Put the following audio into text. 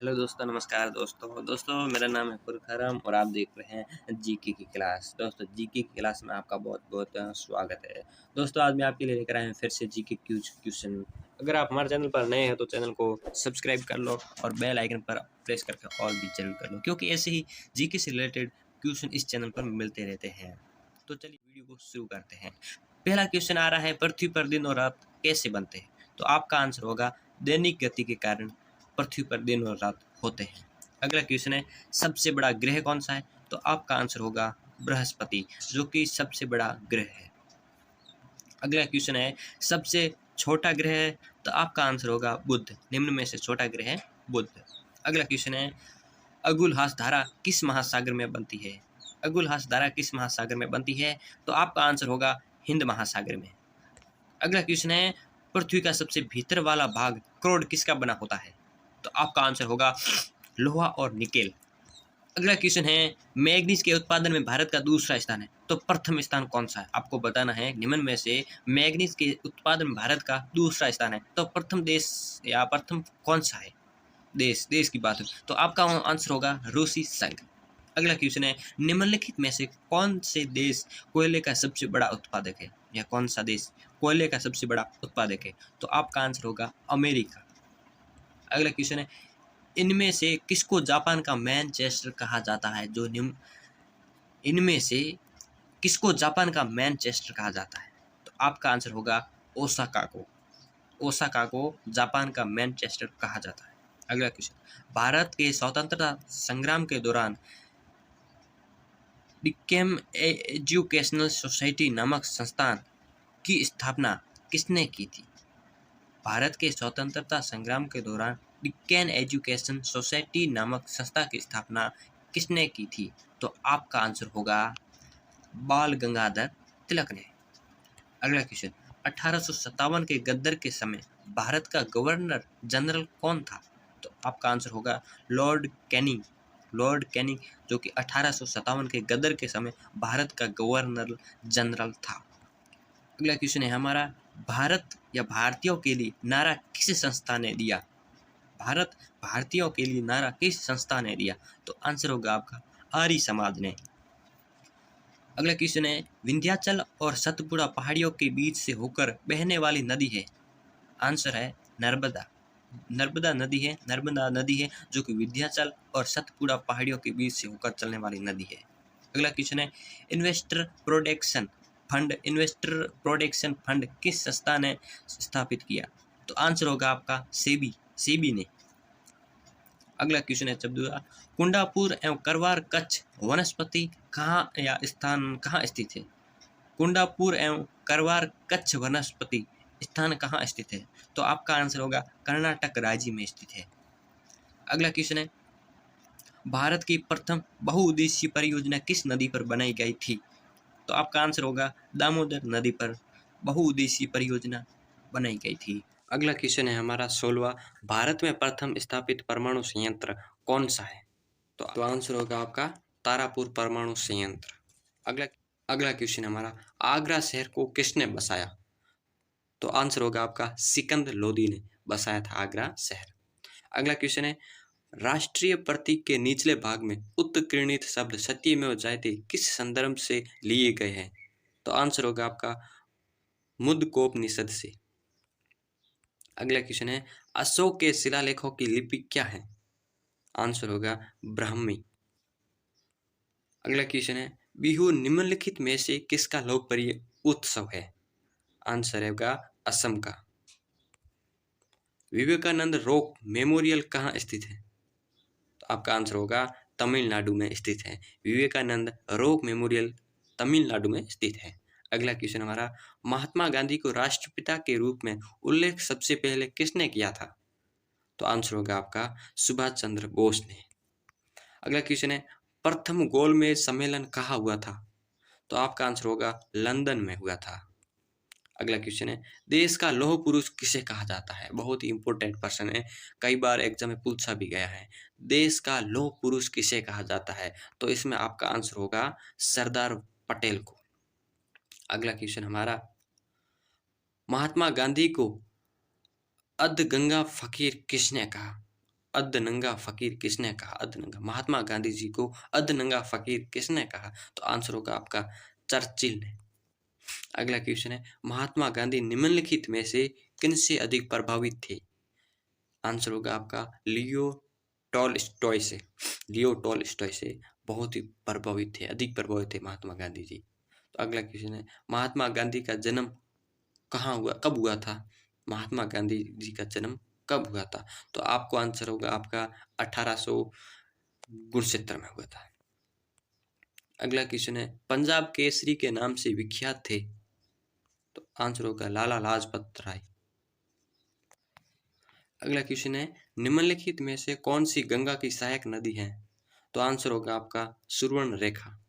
Hello दोस्तों, नमस्कार दोस्तों मेरा नाम है फुरखरम और आप देख रहे हैं जीके की क्लास। दोस्तों जीके की क्लास में आपका बहुत बहुत स्वागत है। दोस्तों आज मैं आपके लिए लेकर आया हूँ फिर से जीके क्वेश्चन। अगर आप हमारे चैनल पर नए हैं तो चैनल को सब्सक्राइब कर लो और बेल आइकन पर प्रेस करके ऑल भी जरूर कर लो, क्योंकि ऐसे ही जीके से रिलेटेड क्वेश्चन इस चैनल पर मिलते रहते हैं। तो चलिए वीडियो को शुरू करते हैं। पहला क्वेश्चन आ रहा है, पृथ्वी पर दिन और रात कैसे बनते हैं? तो आपका आंसर होगा दैनिक गति के कारण पृथ्वी पर दिन और रात होते हैं। अगला क्वेश्चन है, सबसे बड़ा ग्रह कौन सा है? तो आपका आंसर होगा बृहस्पति, जो कि सबसे बड़ा ग्रह है। अगला क्वेश्चन है, सबसे छोटा ग्रह है? तो आपका आंसर होगा बुध, निम्न में से छोटा ग्रह है बुध। अगला क्वेश्चन है, अगुलहास धारा किस महासागर में बनती है? अगुलहास धारा किस महासागर में बनती है? तो आपका आंसर होगा हिंद महासागर में। अगला क्वेश्चन है, पृथ्वी का सबसे भीतर वाला भाग करोड़ किसका बना होता है? तो आपका आंसर होगा लोहा और निकेल। अगला क्वेश्चन है, मैग्नीज के उत्पादन में भारत का दूसरा स्थान है, तो प्रथम स्थान कौन सा है? आपको बताना है निम्न में से मैग्नीज के उत्पादन में भारत का दूसरा स्थान है, तो प्रथम देश या प्रथम कौन सा है? देश की बात है तो आपका आंसर होगा रूसी संघ। अगला क्वेश्चन है, निम्नलिखित में से कौन से देश कोयले का सबसे बड़ा उत्पादक है, या कौन सा देश कोयले का सबसे बड़ा उत्पादक है? तो आपका आंसर होगा अमेरिका। अगला क्वेश्चन है, इनमें से किसको जापान का मैनचेस्टर कहा जाता है? इनमें से किसको जापान का मैनचेस्टर कहा जाता है? तो आपका आंसर होगा ओसाका को। ओसाका को जापान का मैनचेस्टर कहा जाता है। अगला क्वेश्चन, भारत के स्वतंत्रता संग्राम के दौरान डिक्केन एजुकेशनल सोसाइटी नामक संस्थान की स्थापना किसने की थी? भारत के स्वतंत्रता संग्राम के दौरान डिक्केन एजुकेशन सोसाइटी नामक संस्था की स्थापना किसने की थी? तो आपका आंसर होगा बाल गंगाधर तिलक ने। अगला क्वेश्चन, 1857 के गद्दर के समय भारत का गवर्नर जनरल कौन था? तो आपका आंसर होगा लॉर्ड कैनिंग। लॉर्ड कैनिंग, जो कि 1857 के गद्दर के समय भारत का गवर्नर जनरल था। अगला क्वेश्चन है हमारा, भारत या भारतीयों के लिए नारा किस संस्था ने दिया? भारत भारतीयों के लिए नारा किस संस्था ने दिया? तो आंसर होगा आपका आर्य समाज ने। अगला क्वेश्चन है, विंध्याचल और सतपुड़ा पहाड़ियों के बीच से होकर बहने वाली नदी है? आंसर है नर्मदा। नर्मदा नदी है जो कि विंध्याचल और सतपुड़ा पहाड़ियों के बीच से होकर चलने वाली नदी है। अगला क्वेश्चन है, इन्वेस्टर प्रोटेक्शन फंड किस संस्था ने स्थापित किया? तो आंसर होगा आपका सेबी ने। अगला क्वेश्चन है 14, कुंडापुर एवं करवार कच्छ वनस्पति कहाँ या स्थान कहाँ स्थित है? कुंडापुर एवं करवार कच्छ वनस्पति स्थान कहाँ स्थित है? तो आपका आंसर होगा कर्नाटक राज्य में स्थित है। अगला क्वेश्चन है, भारत की प्रथम बहुउद्देशीय परियोजना किस नदी पर बनाई गई थी? तो आपका आंसर होगा दामोदर नदी पर बहुउद्देशीय परियोजना बनाई गई थी। अगला क्वेश्चन है हमारा 16, भारत में प्रथम स्थापित परमाणु संयंत्र कौन सा है? तो आंसर होगा आपका तारापुर परमाणु संयंत्र। अगला अगला क्वेश्चन हमारा, आगरा शहर को किसने बसाया? तो आंसर होगा आपका सिकंदर लोदी ने बसाया था आगरा शहर। अगला क्वेश्चन है, राष्ट्रीय प्रतीक के निचले भाग में उत्कीर्णित शब्द सत्यमेव जयते किस संदर्भ से लिए गए हैं? तो आंसर होगा आपका मुद्गोपनिषद से। अगला क्वेश्चन है, अशोक के शिलालेखों की लिपि क्या है? आंसर होगा ब्राह्मी। अगला क्वेश्चन है, बिहू निम्नलिखित में से किसका लोकप्रिय उत्सव है? आंसर होगा असम का। विवेकानंद रॉक मेमोरियल कहाँ स्थित है? तो आपका आंसर होगा तमिलनाडु में स्थित है। विवेकानंद रॉक मेमोरियल तमिलनाडु में स्थित है। अगला क्वेश्चन हमारा, महात्मा गांधी को राष्ट्रपिता के रूप में उल्लेख सबसे पहले किसने किया था? तो आंसर होगा आपका सुभाष चंद्र बोस ने। अगला क्वेश्चन है, प्रथम गोलमेज सम्मेलन कहाँ हुआ था? तो आपका आंसर होगा लंदन में हुआ था। अगला क्वेश्चन है, देश का लौह पुरुष किसे कहा जाता है? बहुत ही इंपॉर्टेंट क्वेश्चन है, कई बार एग्जाम में पूछा भी गया है। देश का लौह पुरुष किसे कहा जाता है? तो इसमें आपका आंसर होगा सरदार पटेल को। अगला क्वेश्चन हमारा, महात्मा गांधी को अध गंगा फकीर किसने कहा? अधनंगा फकीर किसने कहा? अधनंगा, महात्मा गांधी जी को अधनंगा फकीर किसने कहा? तो आंसर होगा आपका चर्चिल ने। अगला क्वेश्चन है, महात्मा गांधी निम्नलिखित में से किनसे अधिक प्रभावित थे? आंसर होगा आपका लियो टॉलस्टॉय से। लियो टॉलस्टॉय से बहुत ही प्रभावित थे, अधिक प्रभावित थे महात्मा गांधी जी। तो अगला क्वेश्चन है, महात्मा गांधी का जन्म कहाँ हुआ, कब हुआ था? महात्मा गांधी जी का जन्म कब हुआ था? तो आपको आंसर होगा आपका 1869 में हुआ था। अगला क्वेश्चन है, पंजाब केसरी के नाम से विख्यात थे? तो आंसर होगा लाला लाजपत राय। अगला क्वेश्चन है, निम्नलिखित में से कौन सी गंगा की सहायक नदी है? तो आंसर होगा आपका सुवर्ण रेखा।